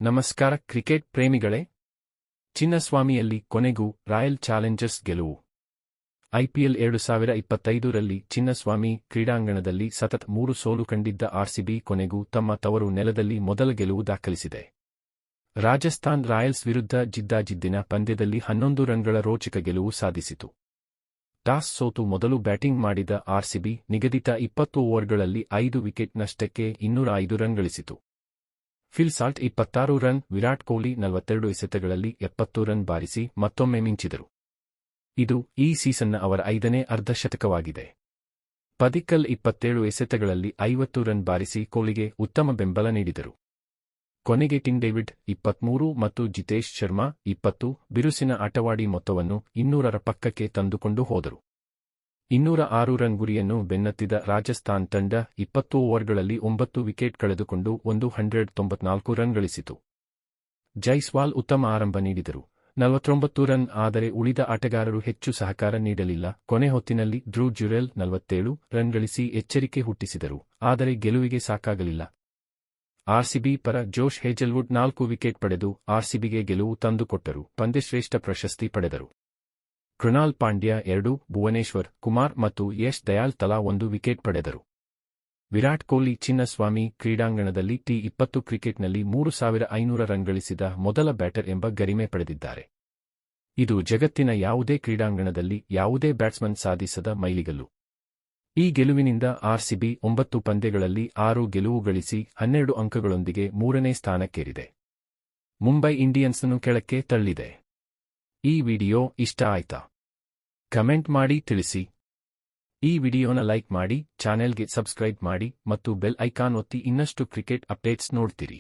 ನಮಸ್ಕಾರ ಕ್ರಿಕೆಟ್ ಪ್ರೇಮಿಗಳೇ. ಚಿನ್ನಸ್ವಾಮಿಯಲ್ಲಿ ಕೊನೆಗೂ royal Challengers ಗೆಲುವು. ಐಪಿಎಲ್ 2025ರಲ್ಲಿ ಚಿನ್ನಸ್ವಾಮಿ ಕ್ರೀಡಾಂಗಣದಲ್ಲಿ ಸತತ 3 ಸೋಲು ಕಂಡಿದ್ದ ಆರ್ಸಿಬಿ ಕೊನೆಗೂ ತಮ್ಮ ತವರು ನೆಲದಲ್ಲಿ ಮೊದಲ ಗೆಲುವು ದಾಖಲಿಸಿದೆ. ರಾಜಸ್ಥಾನ್ ರಾಯಲ್ಸ್ ವಿರುದ್ಧ ಜಿದ್ದಾಜಿದ್ದಿನ ಪಂದ್ಯದಲ್ಲಿ 11 ರನ್ಗಳ ರೋಚಕ ಗೆಲುವು ಸಾಧಿಸಿತು. ಟಾಸ್ ಸೋತು ಮೊದಲು ಬ್ಯಾಟಿಂಗ್ ಮಾಡಿದ ಆರ್ಸಿಬಿ ನಿಗದಿತ 20 ಓವರ್ಗಳಲ್ಲಿ 5 ವಿಕೆಟ್ ನಷ್ಟಕ್ಕೆ 205 ರನ್ ಗಳಿಸಿತು. Phil Salt 26 run, Virat Kohli 42 ಎಸೆತಗಳಲ್ಲಿ 70 run ಬಾರಿಸಿ ಮತ್ತೊಮ್ಮೆ ಮಿಂಚಿದರು. ಇದು ಈ ಸೀಸನ್ನ ಅವರ 5ನೇ ಅರ್ಧಶತಕವಾಗಿದೆ. ಪದಿಕ್ಕಲ್ 27 ಎಸೆತಗಳಲ್ಲಿ 50 ರನ್ ಬಾರಿಸಿ ಕೊಹ್ಲಿಗೆ ಉತ್ತಮ ಬೆಂಬಲ ನೀಡಿದರು. ಕೊನೆಗೆ ಟಿಮ್ ಡೇವಿಡ್ 23 ಮತ್ತು ಜಿತೇಶ್ ಶರ್ಮಾ 20 ಬಿರುಸಿನ ಆಟವಾಡಿ ಮೊತ್ತವನ್ನು 200ರ ಪಕ್ಕಕ್ಕೆ ತಂದುಕೊಂಡು ಹೋದರು. 206 ರನ್ ಗುರಿಯನ್ನು ಬೆನ್ನತ್ತಿದ ರಾಜಸ್ಥಾನ್ ತಂಡ 20 ಓವರ್ಗಳಲ್ಲಿ 9 ವಿಕೆಟ್ ಕಳೆದುಕೊಂಡು 194 ರನ್ ಗಳಿಸಿತು. ಜೈಸ್ವಾಲ್ ಉತ್ತಮ ಆರಂಭ ನೀಡಿದರು, 49 ರನ್. ಆದರೆ ಉಳಿದ ಆಟಗಾರರು ಹೆಚ್ಚು ಸಹಕಾರ ನೀಡಲಿಲ್ಲ. ಕೊನೆ ಹೊತ್ತಿನಲ್ಲಿ ಧ್ರುವ್ ಜುರೆಲ್ 47 ರನ್ ಗಳಿಸಿ ಎಚ್ಚರಿಕೆ ಹುಟ್ಟಿಸಿದರು, ಆದರೆ ಗೆಲುವಿಗೆ ಸಾಕಾಗಲಿಲ್ಲ. ಆರ್ಸಿಬಿ ಪರ ಜೋಶ್ ಹೇಜಲ್ವುಡ್ 4 ವಿಕೆಟ್ ಪಡೆದು ಆರ್ಸಿಬಿಗೆ ಗೆಲುವು ತಂದುಕೊಟ್ಟರು. ಪಂದ್ಯಶ್ರೇಷ್ಠ ಪ್ರಶಸ್ತಿ ಪಡೆದರು. ಕೃಣಾಲ್ ಪಾಂಡ್ಯ 2, ಭುವನೇಶ್ವರ್ ಕುಮಾರ್ ಮತ್ತು ಯಶ್ ದಯಾಳ್ ತಲಾ 1 ವಿಕೆಟ್ ಪಡೆದರು. ವಿರಾಟ್ ಕೊಹ್ಲಿ ಚಿನ್ನಸ್ವಾಮಿ ಕ್ರೀಡಾಂಗಣದಲ್ಲಿ ಟಿ20 ಕ್ರಿಕೆಟ್ನಲ್ಲಿ 3500 ರನ್ ಗಳಿಸಿದ ಮೊದಲ ಬ್ಯಾಟರ್ ಎಂಬ ಗರಿಮೆ ಪಡೆದಿದ್ದಾರೆ. ಇದು ಜಗತ್ತಿನ ಯಾವುದೇ ಕ್ರೀಡಾಂಗಣದಲ್ಲಿ ಯಾವುದೇ ಬ್ಯಾಟ್ಸ್ಮನ್ ಸಾಧಿಸದ ಮೈಲಿಗಲ್ಲು. ಈ ಗೆಲುವಿನಿಂದ ಆರ್ಸಿಬಿ 9 ಪಂದ್ಯಗಳಲ್ಲಿ 6 ಗೆಲುವು ಗಳಿಸಿ 12 ಅಂಕಗಳೊಂದಿಗೆ 3ನೇ ಸ್ಥಾನಕ್ಕೇರಿದೆ. ಮುಂಬೈ ಇಂಡಿಯನ್ಸ್ನನ್ನು ಕೆಳಕ್ಕೆ ತಳ್ಳಿದೆ. ಈ ವಿಡಿಯೋ ಇಷ್ಟ ಆಯ್ತಾ? ಕಮೆಂಟ್ ಮಾಡಿ ತಿಳಿಸಿ. ಈ ವಿಡಿಯೋನ ಲೈಕ್ ಮಾಡಿ, ಚಾನೆಲ್ಗೆ ಸಬ್ಸ್ಕ್ರೈಬ್ ಮಾಡಿ ಮತ್ತು ಬೆಲ್ ಐಕಾನ್ ಒತ್ತಿ ಇನ್ನಷ್ಟು ಕ್ರಿಕೆಟ್ ಅಪ್ಡೇಟ್ಸ್ ನೋಡ್ತೀರಿ.